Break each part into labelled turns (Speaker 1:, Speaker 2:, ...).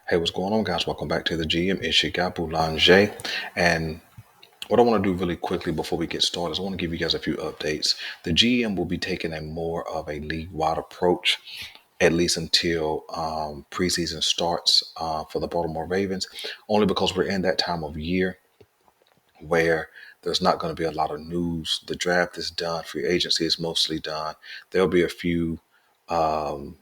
Speaker 1: Hey, what's going on, guys? Welcome back to the GM. It's your guy Boulanger. And what I want to do really quickly before we get started is I want to give you guys a few updates. The GM will be taking a more of a league-wide approach, at least until preseason starts for the Baltimore Ravens, only because we're in that time of year where there's not going to be a lot of news. The draft is done, free agency is mostly done. There'll be a few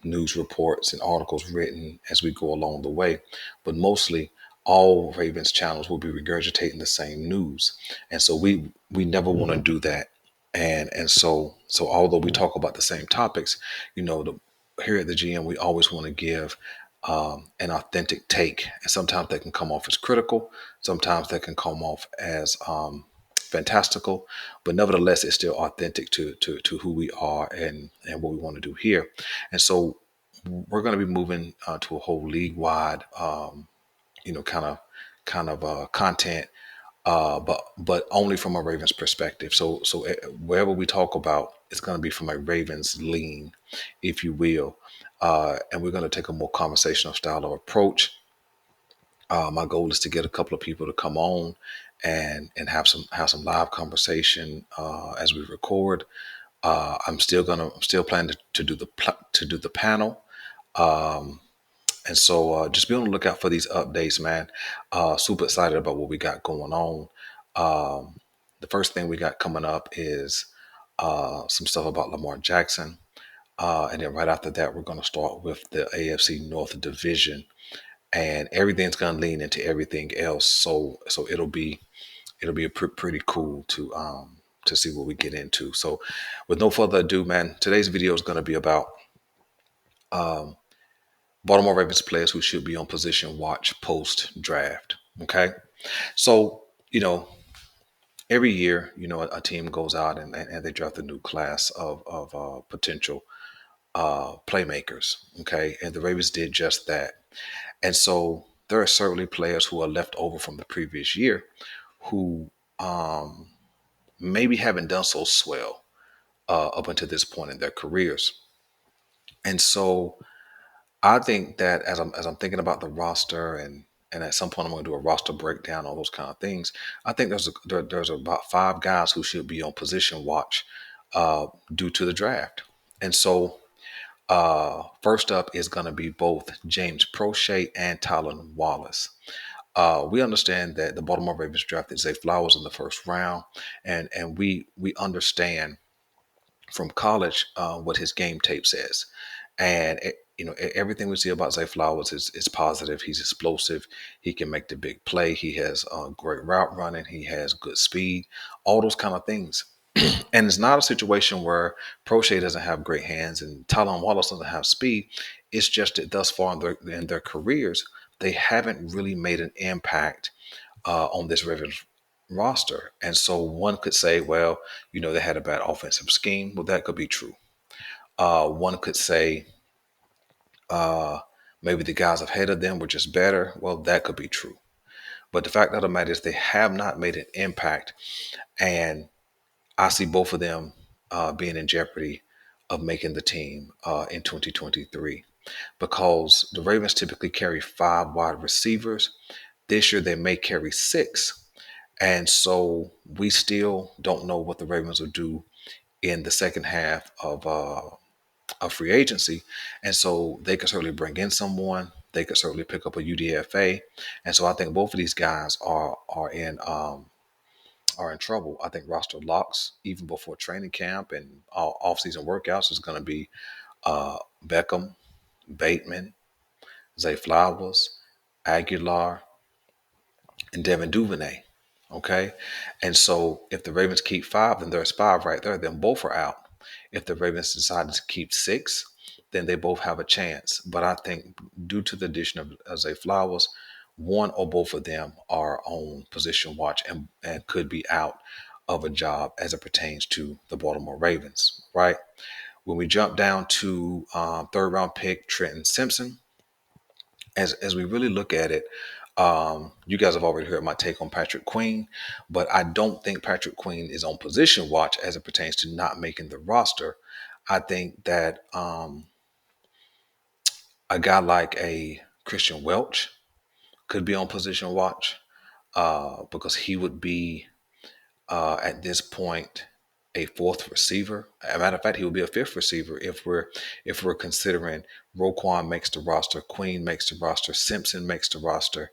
Speaker 1: news reports and articles written as we go along the way, but mostly all Ravens channels will be regurgitating the same news, and so we never want to do that. And so although we talk about the same topics, here at the GM we always want to give an authentic take, and sometimes that can come off as critical, sometimes that can come off as fantastical, but nevertheless, it's still authentic to who we are and what we want to do here. And so we're going to be moving to a whole league wide, kind of content, but only from a Ravens perspective. So wherever we talk about, it's going to be from a Ravens lean, if you will, and we're going to take a more conversational style of approach. My goal is to get a couple of people to come on and have some live conversation as we record. I'm still planning to do the panel. And so just be on the lookout for these updates, man. Super excited about what we got going on. The first thing we got coming up is some stuff about Lamar Jackson. And then right after that, we're going to start with the AFC North Division, and everything's going to lean into everything else. So it'll be pretty cool to see what we get into. So with no further ado, man, today's video is going to be about Baltimore Ravens players who should be on position watch post draft. Okay, so every year, a team goes out and they draft a new class of potential playmakers. Okay, and the Ravens did just that. And so there are certainly players who are left over from the previous year who maybe haven't done so swell up until this point in their careers. And so I think that as I'm thinking about the roster, and at some point I'm going to do a roster breakdown, all those kind of things. I think there's about five guys who should be on position watch due to the draft. And so first up is going to be both James Prochet and Tylan Wallace. We understand that the Baltimore Ravens drafted Zay Flowers in the first round, and we understand from college what his game tape says, and everything we see about Zay Flowers is positive. He's explosive. He can make the big play. He has great route running. He has good speed. All those kind of things. And it's not a situation where Prochet doesn't have great hands and Tylan Wallace doesn't have speed. It's just that thus far in their careers, they haven't really made an impact on this Ravens roster. And so one could say, well, they had a bad offensive scheme. Well, that could be true. One could say uh, maybe the guys ahead of them were just better. Well, that could be true. But the fact of the matter is they have not made an impact. And I see both of them being in jeopardy of making the team in 2023, because the Ravens typically carry five wide receivers. This year they may carry six. And so we still don't know what the Ravens will do in the second half of free agency. And so they could certainly bring in someone. They could certainly pick up a UDFA. And so I think both of these guys are in trouble. I think roster locks even before training camp and all off-season workouts is going to be Beckham, Bateman, Zay Flowers, Aguilar, and Devin Duvernay. Okay. And so if the Ravens keep five, then there's five right there. Then both are out. If the Ravens decide to keep six, then they both have a chance. But I think due to the addition of Zay Flowers, one or both of them are on position watch and could be out of a job as it pertains to the Baltimore Ravens, right? When we jump down to third round pick Trenton Simpson, as we really look at it, you guys have already heard my take on Patrick Queen, but I don't think Patrick Queen is on position watch as it pertains to not making the roster. I think that a guy like a Christian Welch could be on position watch because he would be at this point a fourth receiver. As a matter of fact, he would be a fifth receiver if we're considering Roquan makes the roster, Queen makes the roster, Simpson makes the roster,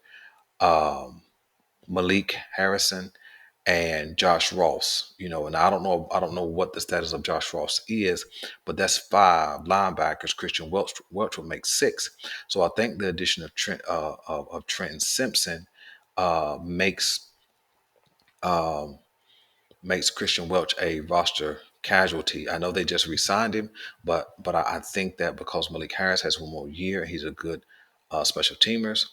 Speaker 1: Malik Harrison, and Josh Ross. And I don't know what the status of Josh Ross is, but that's five linebackers. Christian Welch would make six. So I think the addition of Trenton Simpson makes Christian Welch a roster casualty. I know they just re-signed him, but I think that because Malik Harris has one more year, he's a good special teamers.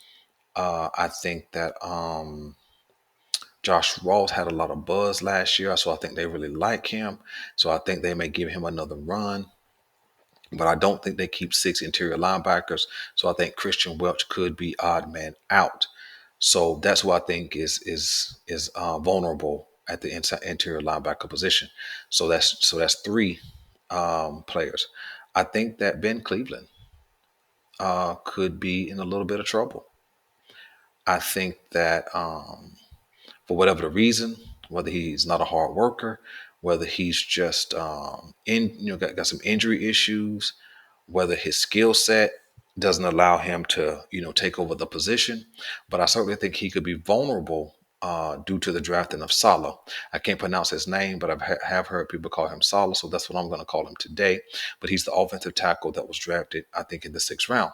Speaker 1: I think that Josh Ross had a lot of buzz last year, so I think they really like him. So I think they may give him another run. But I don't think they keep six interior linebackers. So I think Christian Welch could be odd man out. So that's who I think is vulnerable at the inside interior linebacker position. So that's three players. I think that Ben Cleveland could be in a little bit of trouble. I think that for whatever the reason, whether he's not a hard worker, whether he's just got some injury issues, whether his skill set doesn't allow him to take over the position. But I certainly think he could be vulnerable due to the drafting of Salah. I can't pronounce his name, but have heard people call him Salah, so that's what I'm going to call him today. But he's the offensive tackle that was drafted, I think, in the sixth round.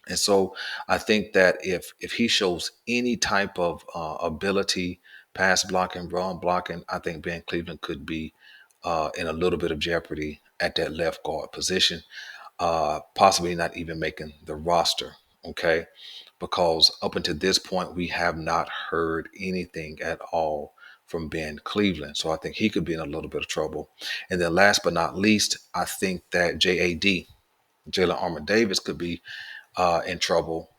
Speaker 1: And so I think that if he shows any type of ability, pass blocking, run blocking, I think Ben Cleveland could be in a little bit of jeopardy at that left guard position, possibly not even making the roster. Okay, because up until this point we have not heard anything at all from Ben Cleveland. So I think he could be in a little bit of trouble. And then last but not least, I think that JAD, Jalen Armour Davis, could be in trouble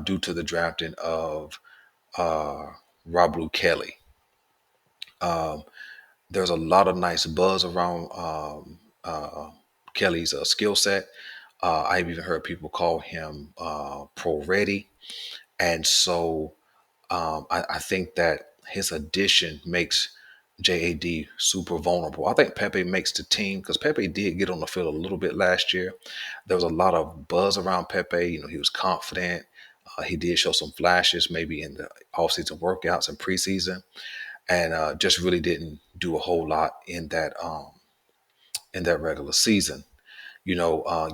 Speaker 1: due to the drafting of Rob Lou Kelly. There's a lot of nice buzz around Kelly's skill set. I've even heard people call him pro ready. And so I think that his addition makes JAD super vulnerable. I think Pepe makes the team because Pepe did get on the field a little bit last year. There was a lot of buzz around Pepe. He was confident. He did show some flashes maybe in the offseason workouts and preseason, and just really didn't do a whole lot in that regular season.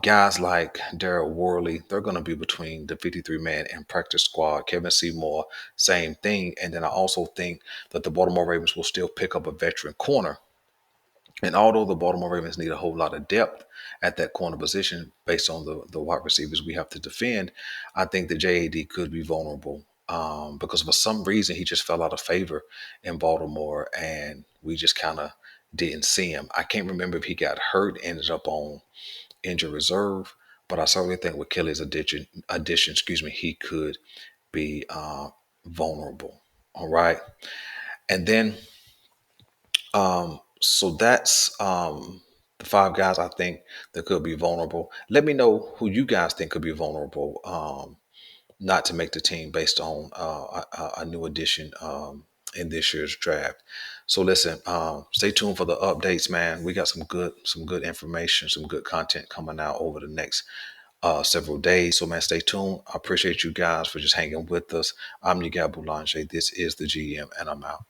Speaker 1: Guys like Darrell Worley, they're going to be between the 53-man and practice squad. Kevin Seymour, same thing. And then I also think that the Baltimore Ravens will still pick up a veteran corner. And although the Baltimore Ravens need a whole lot of depth at that corner position based on the wide receivers we have to defend, I think the JAD could be vulnerable because for some reason he just fell out of favor in Baltimore and we just kind of didn't see him. I can't remember if he got hurt, ended up on injured reserve, but I certainly think with Kelly's addition, he could be vulnerable. All right, and then so that's the five guys I think that could be vulnerable. Let me know who you guys think could be vulnerable, not to make the team based on a new addition in this year's draft. So listen, stay tuned for the updates, man. We got some good information, some good content coming out over the next several days. So man, stay tuned. I appreciate you guys for just hanging with us. I'm your guy Boulanger. This is the GM, and I'm out.